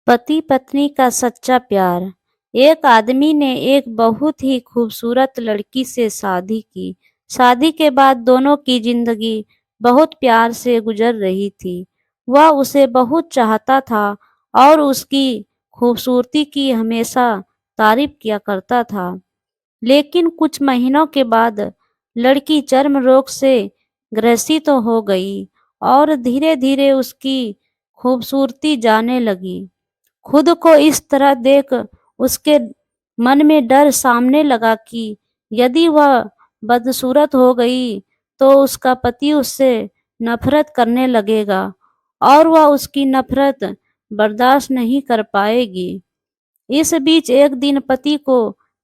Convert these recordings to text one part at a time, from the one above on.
पति पत्नी का सच्चा प्यार। एक आदमी ने एक बहुत ही खूबसूरत लड़की से शादी की। शादी के बाद दोनों की जिंदगी बहुत प्यार से गुजर रही थी। वह उसे बहुत चाहता था और उसकी खूबसूरती की हमेशा तारीफ किया करता था। लेकिन कुछ महीनों के बाद लड़की चर्म रोग से ग्रसित तो हो गई और धीरे धीरे उसकी खूबसूरती जाने लगी। खुद को इस तरह देख उसके मन में डर सामने लगा कि यदि वह बदसूरत हो गई तो उसका पति उससे नफरत करने लगेगा और वह उसकी नफरत बर्दाश्त नहीं कर पाएगी। इस बीच एक दिन पति को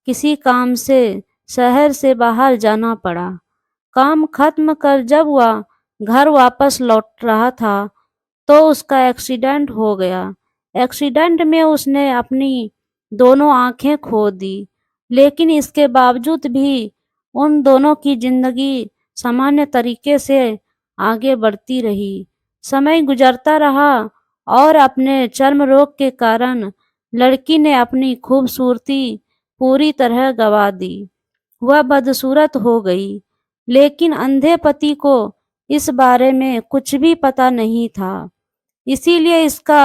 किसी काम से शहर से बाहर जाना पड़ा। काम खत्म कर जब वह घर वापस लौट रहा था तो उसका एक्सीडेंट हो गया। एक्सीडेंट में उसने अपनी दोनों आंखें खो दी, लेकिन इसके बावजूद भी उन दोनों की जिंदगी सामान्य तरीके से आगे बढ़ती रही। समय गुजरता रहा और अपने चर्म रोग के कारण लड़की ने अपनी खूबसूरती पूरी तरह गंवा दी। वह बदसूरत हो गई, लेकिन अंधे पति को इस बारे में कुछ भी पता नहीं था। इसीलिए इसका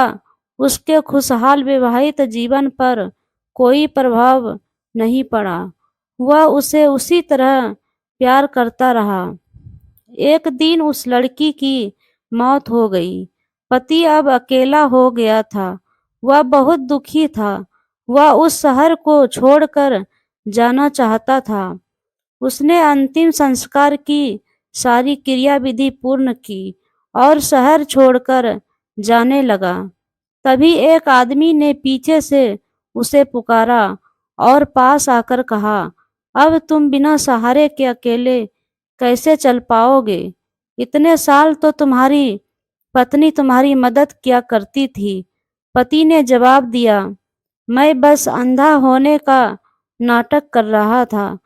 उसके खुशहाल विवाहित जीवन पर कोई प्रभाव नहीं पड़ा। वह उसे उसी तरह प्यार करता रहा। एक दिन उस लड़की की मौत हो गई। पति अब अकेला हो गया था। वह बहुत दुखी था। वह उस शहर को छोड़कर जाना चाहता था। उसने अंतिम संस्कार की सारी क्रियाविधि पूर्ण की और शहर छोड़कर जाने लगा। तभी एक आदमी ने पीछे से उसे पुकारा और पास आकर कहा, अब तुम बिना सहारे के अकेले कैसे चल पाओगे? इतने साल तो तुम्हारी पत्नी तुम्हारी मदद किया करती थी। पति ने जवाब दिया, मैं बस अंधा होने का नाटक कर रहा था,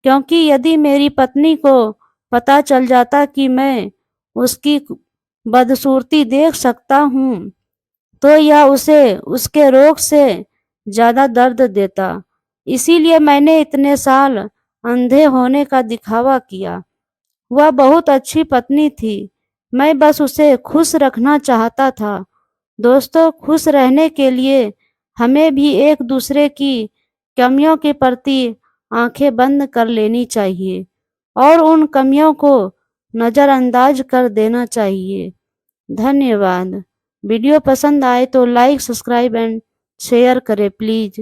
क्योंकि यदि मेरी पत्नी को पता चल जाता कि मैं उसकी बदसूरती देख सकता हूँ तो यह उसे उसके रोग से ज्यादा दर्द देता। इसीलिए मैंने इतने साल अंधे होने का दिखावा किया। वह बहुत अच्छी पत्नी थी। मैं बस उसे खुश रखना चाहता था। दोस्तों, खुश रहने के लिए हमें भी एक दूसरे की कमियों के प्रति आंखें बंद कर लेनी चाहिए और उन कमियों को नज़रअंदाज कर देना चाहिए। धन्यवाद। वीडियो पसंद आए तो लाइक, सब्सक्राइब एंड शेयर करें प्लीज़।